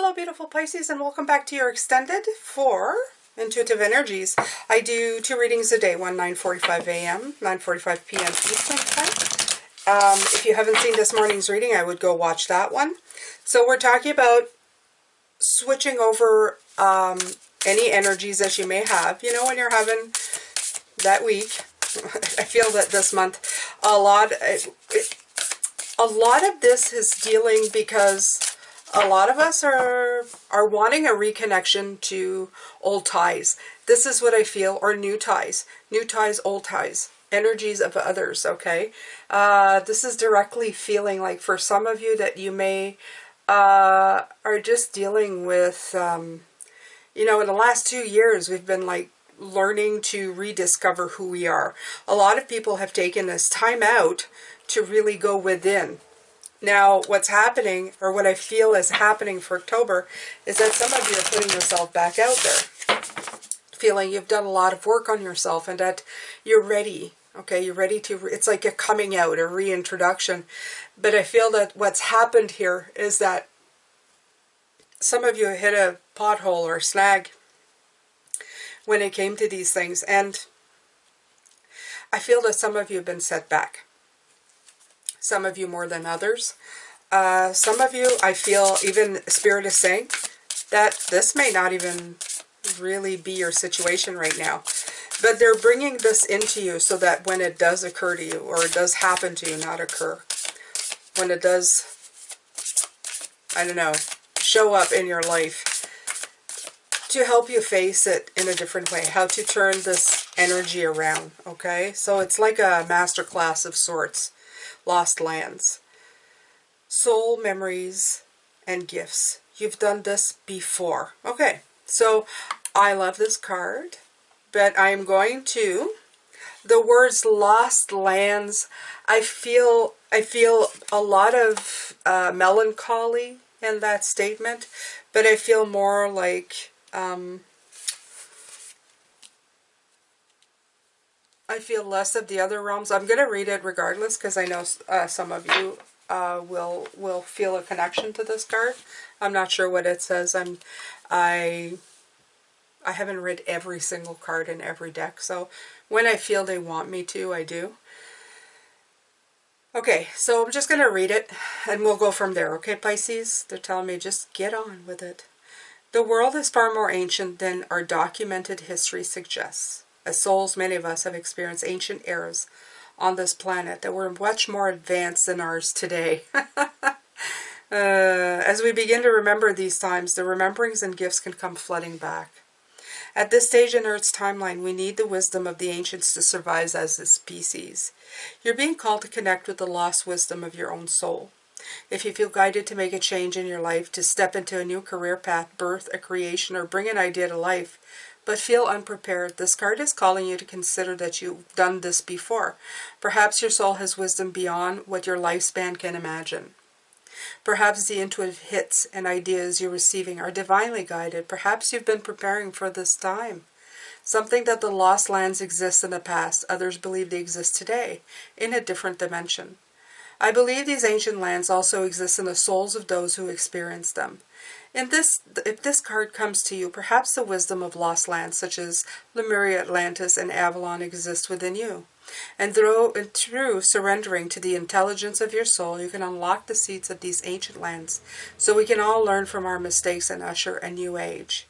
Hello beautiful Pisces, and welcome back to your extended for intuitive energies. I do 2 readings a day, one 9:45 a.m., 9:45 p.m. Eastern time. If you haven't seen this morning's reading, I would go watch that one. So we're talking about switching over any energies that you may have. You know, when you're having that week, I feel that this month a lot of this is dealing because a lot of us are wanting a reconnection to old ties. This is what I feel, or new ties, old ties, energies of others, okay? This is directly feeling like for some of you that you may are just dealing with, you know, in the last 2 years, we've been like learning to rediscover who we are. A lot of people have taken this time out to really go within. Now, what's happening, or what I feel is happening for October, is that some of you are putting yourself back out there, feeling you've done a lot of work on yourself and that you're ready, okay? You're ready to, it's like a coming out, a reintroduction. But I feel that what's happened here is that some of you hit a pothole or snag when it came to these things, and I feel that some of you have been set back. Some of you more than others. Some of you, I feel, even Spirit is saying that this may not even really be your situation right now. But they're bringing this into you so that when it does occur to you, or it does happen to you, not occur, when it does, I don't know, show up in your life, to help you face it in a different way, how to turn this energy around, okay? So it's like a master class of sorts. Lost lands, soul memories, and gifts. You've done this before. Okay, so I love this card, but I'm going to, the words lost lands, I feel a lot of melancholy in that statement, but I feel more like, I feel less of the other realms. I'm going to read it regardless because I know some of you will feel a connection to this card. I'm not sure what it says. I haven't read every single card in every deck, so when I feel they want me to, I do. Okay, so I'm just going to read it and we'll go from there, okay, Pisces? They're telling me just get on with it. The world is far more ancient than our documented history suggests. As souls, many of us have experienced ancient eras on this planet that were much more advanced than ours today. As we begin to remember these times, the rememberings and gifts can come flooding back. At this stage in Earth's timeline, we need the wisdom of the ancients to survive as a species. You're being called to connect with the lost wisdom of your own soul. If you feel guided to make a change in your life, to step into a new career path, birth a creation, or bring an idea to life, but feel unprepared, this card is calling you to consider that you've done this before. Perhaps your soul has wisdom beyond what your lifespan can imagine. Perhaps the intuitive hits and ideas you're receiving are divinely guided. Perhaps you've been preparing for this time. Something that the lost lands exist in the past, others believe they exist today, in a different dimension. I believe these ancient lands also exist in the souls of those who experience them. If this card comes to you, perhaps the wisdom of lost lands such as Lemuria, Atlantis, and Avalon exists within you. And through surrendering to the intelligence of your soul, you can unlock the seeds of these ancient lands so we can all learn from our mistakes and usher a new age.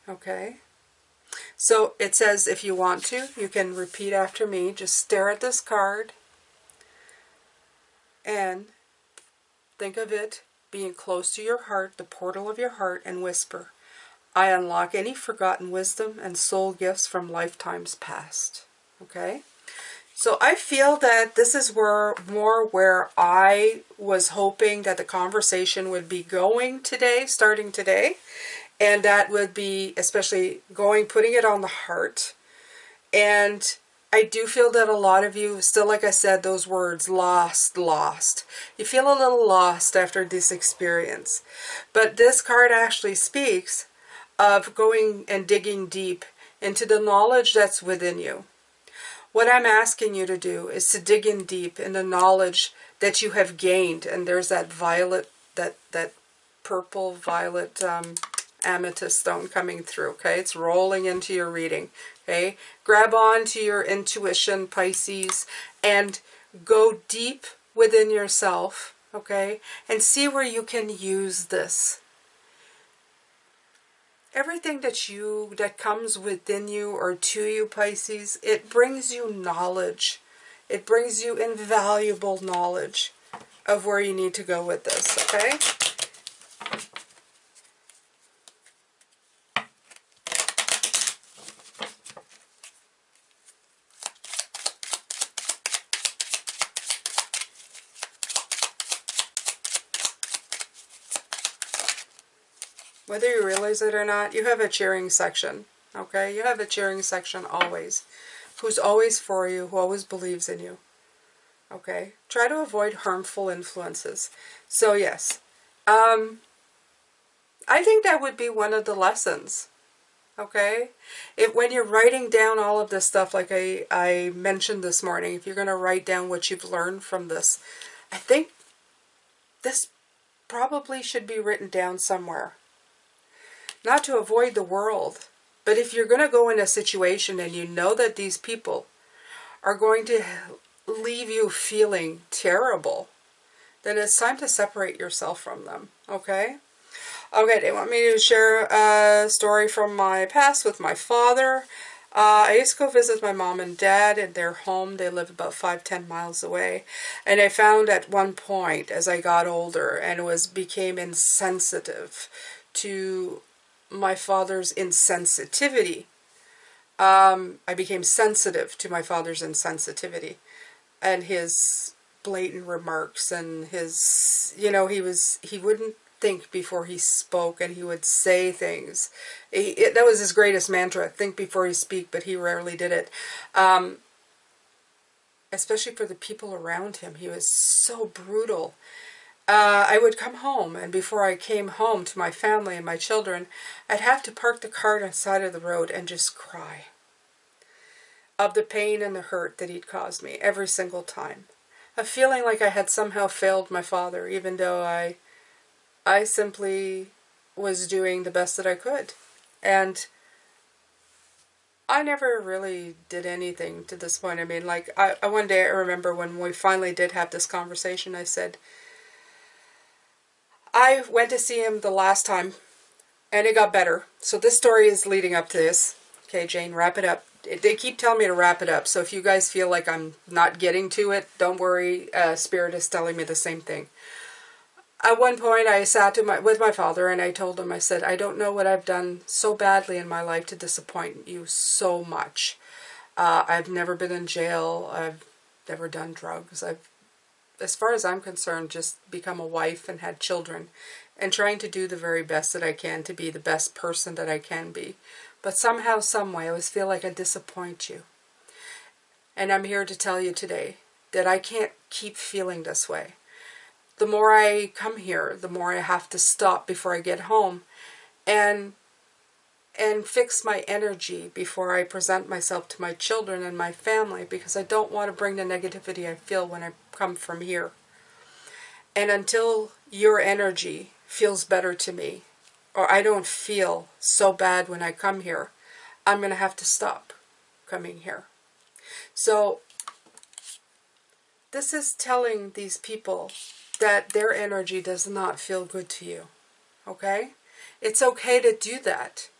Okay? So it says if you want to, you can repeat after me. Just stare at this card and think of it being close to your heart, the portal of your heart, and whisper, I unlock any forgotten wisdom and soul gifts from lifetimes past. Okay? So I feel that this is where I was hoping that the conversation would be going today, starting today, and that would be especially putting it on the heart. And I do feel that a lot of you, still like I said, those words, lost. You feel a little lost after this experience. But this card actually speaks of going and digging deep into the knowledge that's within you. What I'm asking you to do is to dig in deep in the knowledge that you have gained. And there's that violet, that purple, violet, amethyst stone coming through, okay? It's rolling into your reading, okay? Grab on to your intuition, Pisces, and go deep within yourself, okay? And see where you can use this. Everything that comes within you or to you, Pisces, it brings you knowledge. It brings you invaluable knowledge of where you need to go with this, okay? Whether you realize it or not, you have a cheering section, okay? You have a cheering section always, who's always for you, who always believes in you, okay? Try to avoid harmful influences. So yes, I think that would be one of the lessons, okay? When you're writing down all of this stuff, like I mentioned this morning, if you're going to write down what you've learned from this, I think this probably should be written down somewhere. Not to avoid the world, but if you're going to go in a situation and you know that these people are going to leave you feeling terrible, then it's time to separate yourself from them, okay? Okay, they want me to share a story from my past with my father. I used to go visit my mom and dad in their home. They live about 5-10 miles away. And I found at one point, as I got older and became insensitive to my father's insensitivity, I became sensitive to my father's insensitivity and his blatant remarks and his, he wouldn't think before he spoke, and he would say things. That was his greatest mantra, think before you speak, but he rarely did it. Especially for the people around him. He was so brutal. I would come home, and before I came home to my family and my children, I'd have to park the car on the side of the road and just cry of the pain and the hurt that he'd caused me every single time. A feeling like I had somehow failed my father, even though I simply was doing the best that I could. And I never really did anything to this point. I mean, like, one day I remember when we finally did have this conversation, I said, I went to see him the last time, and it got better. So this story is leading up to this. Okay, Jane, wrap it up. They keep telling me to wrap it up, so if you guys feel like I'm not getting to it, don't worry. Spirit is telling me the same thing. At one point, I sat with my father, and I told him, I said, I don't know what I've done so badly in my life to disappoint you so much. I've never been in jail. I've never done drugs. As far as I'm concerned, just become a wife and had children and trying to do the very best that I can to be the best person that I can be. But somehow, someway, I always feel like I disappoint you. And I'm here to tell you today that I can't keep feeling this way. The more I come here, the more I have to stop before I get home and fix my energy before I present myself to my children and my family, because I don't want to bring the negativity I feel when I come from here. And until your energy feels better to me, or I don't feel so bad when I come here, I'm going to have to stop coming here. So this is telling these people that their energy does not feel good to you, okay? It's okay to do that.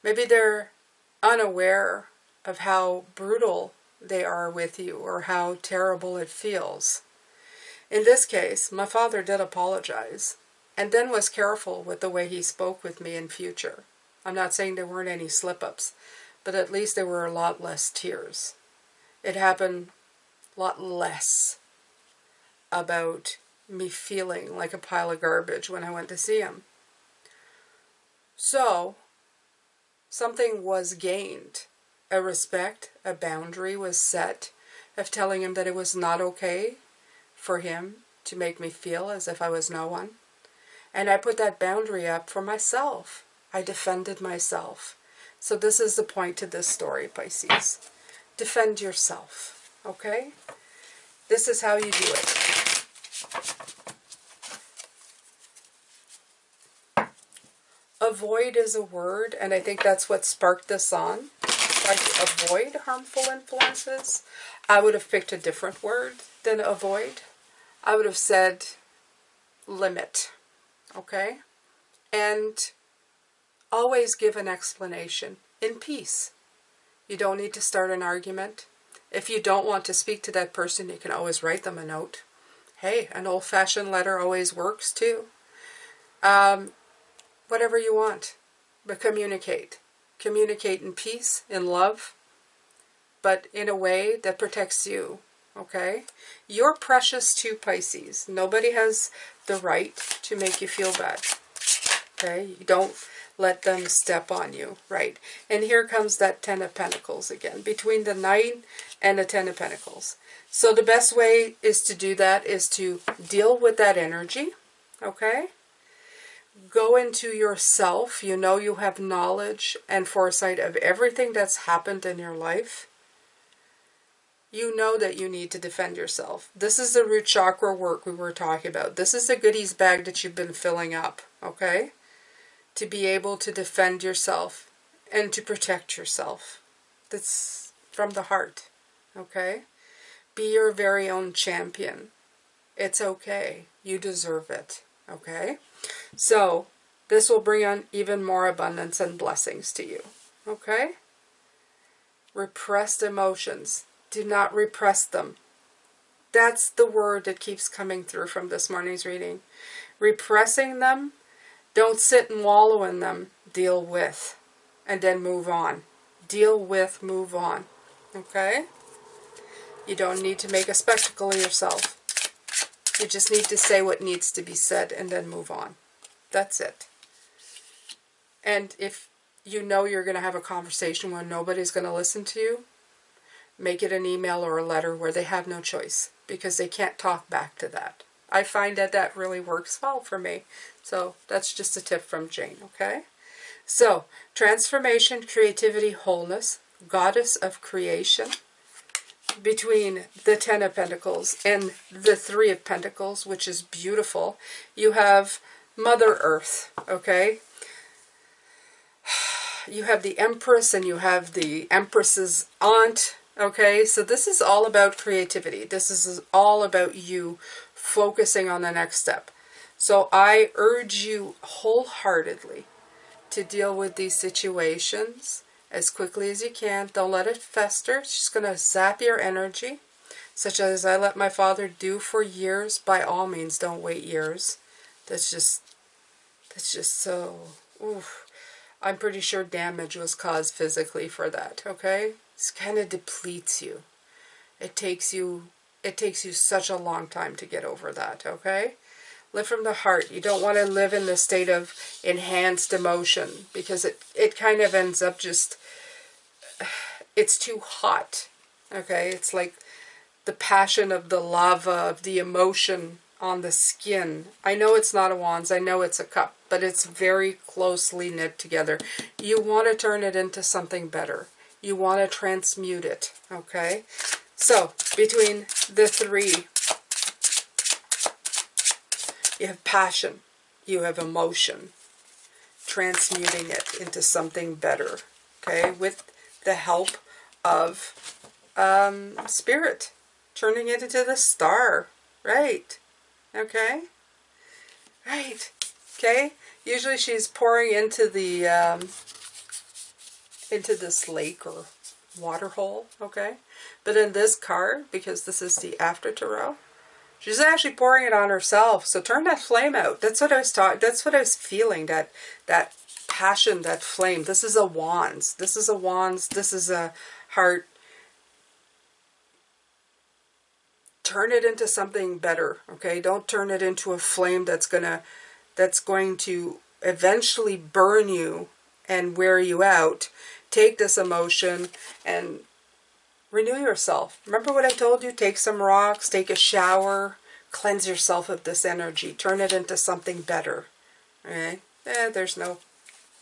Maybe they're unaware of how brutal they are with you or how terrible it feels. In this case, my father did apologize and then was careful with the way he spoke with me in future. I'm not saying there weren't any slip-ups, but at least there were a lot less tears. It happened a lot less about me feeling like a pile of garbage when I went to see him. So, something was gained. A respect, a boundary was set of telling him that it was not okay for him to make me feel as if I was no one. And I put that boundary up for myself. I defended myself. So this is the point to this story, Pisces. Defend yourself, okay? This is how you do it. avoid is a word, and I think that's what sparked this on. Try to avoid harmful influences. I would have picked a different word than avoid. I would have said limit, okay? And always give an explanation in peace. You don't need to start an argument. If you don't want to speak to that person, you can always write them a note. Hey, an old-fashioned letter always works too. Whatever you want, but communicate. Communicate in peace, in love, but in a way that protects you, okay? You're precious to Pisces. Nobody has the right to make you feel bad, okay? You don't let them step on you, right? And here comes that Ten of Pentacles again, between the Knight and the Ten of Pentacles. So the best way is to do that is to deal with that energy, okay? Go into yourself. You know you have knowledge and foresight of everything that's happened in your life. You know that you need to defend yourself. This is the root chakra work we were talking about. This is the goodies bag that you've been filling up, okay? To be able to defend yourself and to protect yourself. That's from the heart, okay? Be your very own champion. It's okay. You deserve it, okay? So, this will bring on even more abundance and blessings to you, okay? Repressed emotions. Do not repress them. That's the word that keeps coming through from this morning's reading. Repressing them, don't sit and wallow in them. Deal with, and then move on. Deal with, move on, okay? You don't need to make a spectacle of yourself. You just need to say what needs to be said and then move on. That's it. And if you know you're going to have a conversation where nobody's going to listen to you, make it an email or a letter where they have no choice because they can't talk back to that. I find that that really works well for me. So that's just a tip from Jane, okay? So, transformation, creativity, wholeness, goddess of creation. Between the Ten of Pentacles and the Three of Pentacles, which is beautiful, you have Mother Earth, okay? You have the Empress and you have the Empress's aunt, okay? So this is all about creativity. This is all about you focusing on the next step. So I urge you wholeheartedly to deal with these situations as quickly as you can. Don't let it fester. It's just going to zap your energy, such as I let my father do for years. By all means, don't wait years. That's just so, oof. I'm pretty sure damage was caused physically for that, okay? This kind of depletes you. It takes you such a long time to get over that, okay? Live from the heart. You don't want to live in the state of enhanced emotion because it kind of ends up just, it's too hot, okay? It's like the passion of the lava, of the emotion on the skin. I know it's not a wands, I know it's a cup, but it's very closely knit together. You want to turn it into something better. You want to transmute it, okay? So, between the three, you have passion, you have emotion, transmuting it into something better, okay, with the help of spirit, turning it into the star, right, okay, right, okay, usually she's pouring into the, into this lake or water hole, okay, but in this card, because this is the after tarot, she's actually pouring it on herself. So turn that flame out. That's what I was talking. That's what I was feeling. That passion, that flame. This is a wands. This is a wands. This is a heart. Turn it into something better. Okay. Don't turn it into a flame that's going to eventually burn you and wear you out. Take this emotion and renew yourself. Remember what I told you? Take some rocks, take a shower, cleanse yourself of this energy, turn it into something better. Okay? There's no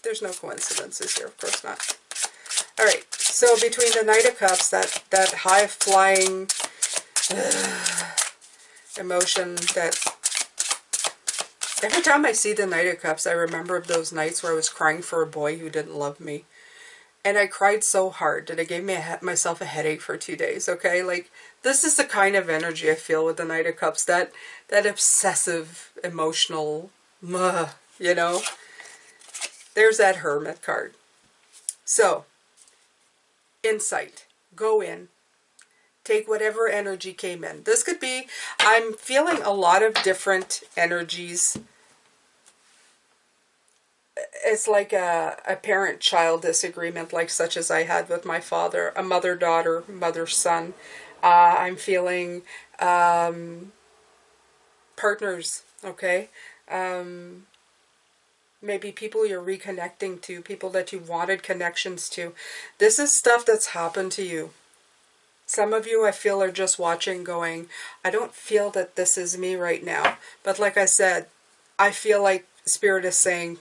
coincidences here, of course not. All right. So between the Knight of Cups, that high flying emotion that Every time I see the Knight of Cups, I remember those nights where I was crying for a boy who didn't love me. And I cried so hard that it gave me myself a headache for 2 days, okay? Like, this is the kind of energy I feel with the Knight of Cups. That obsessive, emotional, you know? There's that Hermit card. So, insight. Go in. Take whatever energy came in. This could be, I'm feeling a lot of different energies. It's like a parent-child disagreement, like such as I had with my father, a mother-daughter, mother-son. I'm feeling partners, okay? Maybe people you're reconnecting to, people that you wanted connections to. This is stuff that's happened to you. Some of you, I feel, are just watching going, I don't feel that this is me right now. But like I said, I feel like Spirit is saying,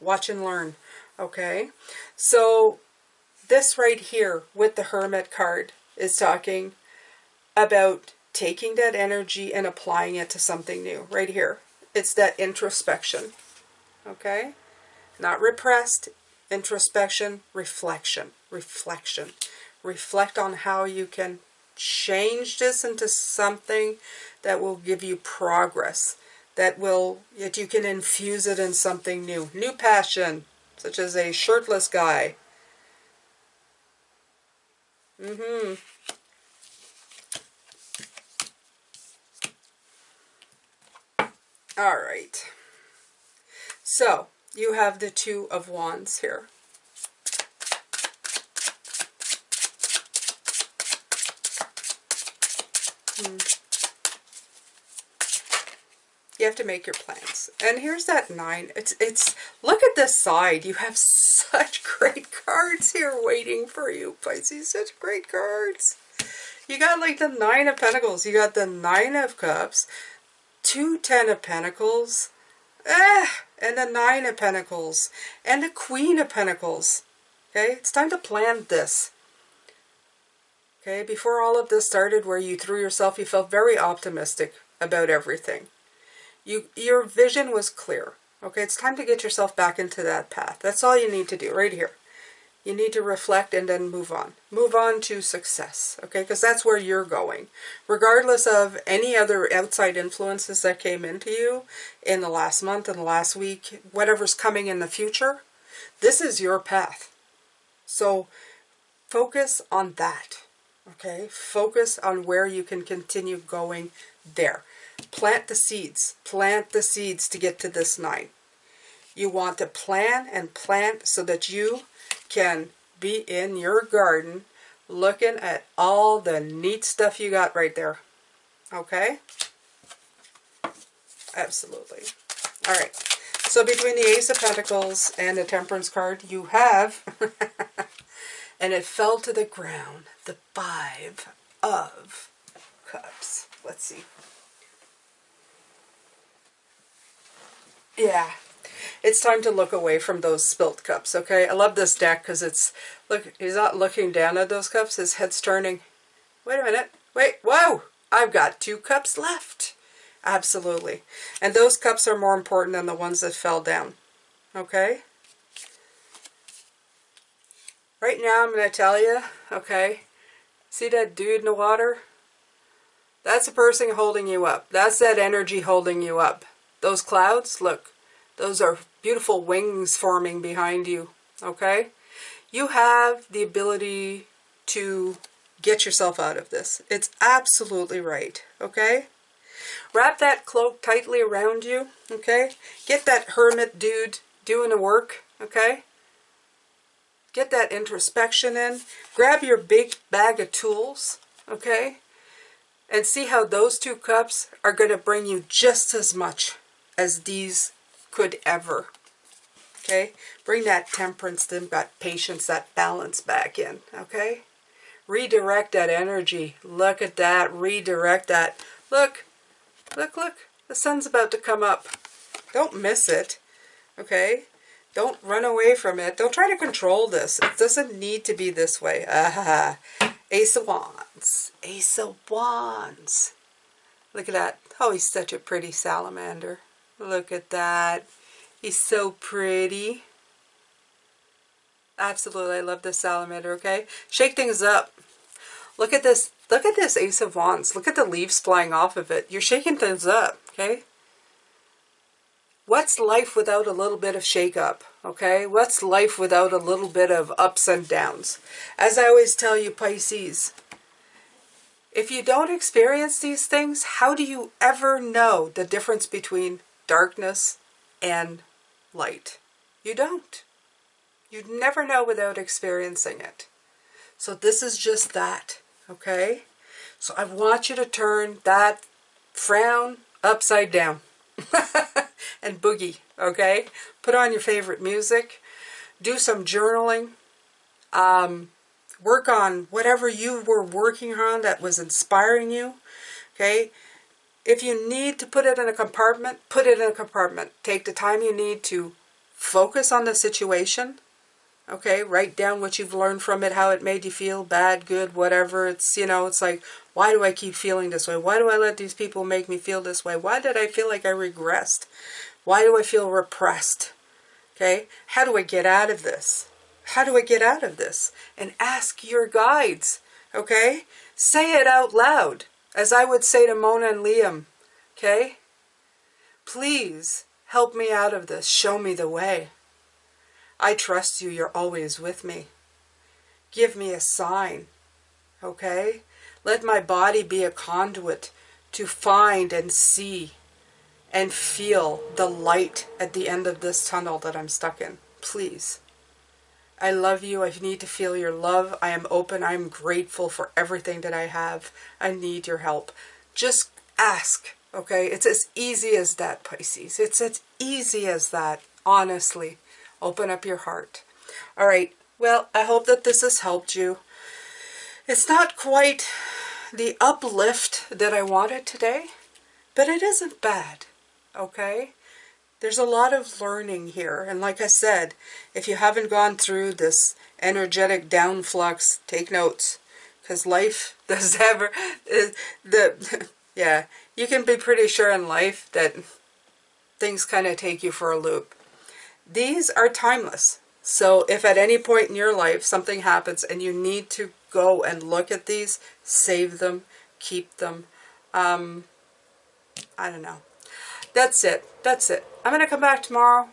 watch and learn, okay? So this right here with the Hermit card is talking about taking that energy and applying it to something new. Right here. It's that introspection, okay? Not repressed, introspection, reflection, reflection. Reflect on how you can change this into something that will give you progress, that you can infuse it in something new. New passion, such as a shirtless guy. All right. So, you have the Two of Wands here. You have to make your plans. And here's that 9. It's look at this side. You have such great cards here waiting for you, Pisces. Such great cards. You got like the 9 of Pentacles. You got the 9 of Cups. 2 10 of Pentacles. And the 9 of Pentacles. And the Queen of Pentacles. Okay, it's time to plan this. Okay, before all of this started, where you threw yourself, you felt very optimistic about everything. Your vision was clear. Okay, it's time to get yourself back into that path. That's all you need to do right here. You need to reflect and then move on. Move on to success, okay? Because that's where you're going. Regardless of any other outside influences that came into you in the last month, in the last week, whatever's coming in the future, this is your path. So focus on that, okay? Focus on where you can continue going there. Plant the seeds. Plant the seeds to get to this 9. You want to plan and plant so that you can be in your garden looking at all the neat stuff you got right there. Okay? Absolutely. All right. So between the Ace of Pentacles and the Temperance card, you have, and it fell to the ground, the 5 of Cups. Let's see. Yeah, it's time to look away from those spilt cups, okay? I love this deck because it's, look, he's not looking down at those cups. His head's turning. Wait a minute. Wait, whoa! I've got 2 cups left. Absolutely. And those cups are more important than the ones that fell down, okay? Right now, I'm going to tell you, okay, see that dude in the water? That's a person holding you up. That's that energy holding you up. Those clouds, look, those are beautiful wings forming behind you, okay? You have the ability to get yourself out of this. It's absolutely right, okay? Wrap that cloak tightly around you, okay? Get that hermit dude doing the work, okay? Get that introspection in. Grab your big bag of tools, okay? And see how those 2 cups are going to bring you just as much as these could ever. Okay? Bring that temperance, that patience, that balance back in. Okay? Redirect that energy. Look at that. Redirect that. Look. Look, look. The sun's about to come up. Don't miss it. Okay? Don't run away from it. Don't try to control this. It doesn't need to be this way. Ace of Wands. Ace of Wands. Look at that. Oh, he's such a pretty salamander. Look at that. He's so pretty. Absolutely, I love this salamander, okay? Shake things up. Look at this. Look at this Ace of Wands. Look at the leaves flying off of it. You're shaking things up, okay? What's life without a little bit of shake up, okay? What's life without a little bit of ups and downs? As I always tell you, Pisces, if you don't experience these things, how do you ever know the difference between darkness and light? You don't. You'd never know without experiencing it. So this is just that, okay? So I want you to turn that frown upside down. And boogie, okay? Put on your favorite music. Do some journaling. Work on whatever you were working on that was inspiring you, okay? If you need to put it in a compartment, put it in a compartment. Take the time you need to focus on the situation, okay? Write down what you've learned from it, how it made you feel, bad, good, whatever. It's, you know, it's like, why do I keep feeling this way? Why do I let these people make me feel this way? Why did I feel like I regressed? Why do I feel repressed? Okay? How do I get out of this? How do I get out of this? And ask your guides, okay? Say it out loud, as I would say to Mona and Liam, okay? Please help me out of this. Show me the way. I trust you. You're always with me. Give me a sign, okay? Let my body be a conduit to find and see and feel the light at the end of this tunnel that I'm stuck in. Please. I love you. I need to feel your love. I am open. I am grateful for everything that I have. I need your help. Just ask, okay? It's as easy as that, Pisces. It's as easy as that, honestly. Open up your heart. All right. Well, I hope that this has helped you. It's not quite the uplift that I wanted today, but it isn't bad. Okay? There's a lot of learning here. And like I said, if you haven't gone through this energetic downflux, take notes. Because life does ever... yeah, you can be pretty sure in life that things kind of take you for a loop. These are timeless. So if at any point in your life something happens and you need to go and look at these, save them, keep them. I don't know. That's it. That's it. I'm going to come back tomorrow.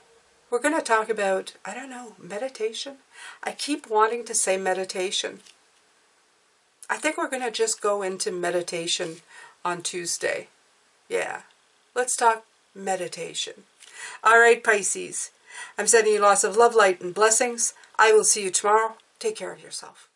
We're going to talk about, I don't know, meditation. I keep wanting to say meditation. I think we're going to just go into meditation on Tuesday. Yeah. Let's talk meditation. All right, Pisces. I'm sending you lots of love, light, and blessings. I will see you tomorrow. Take care of yourself.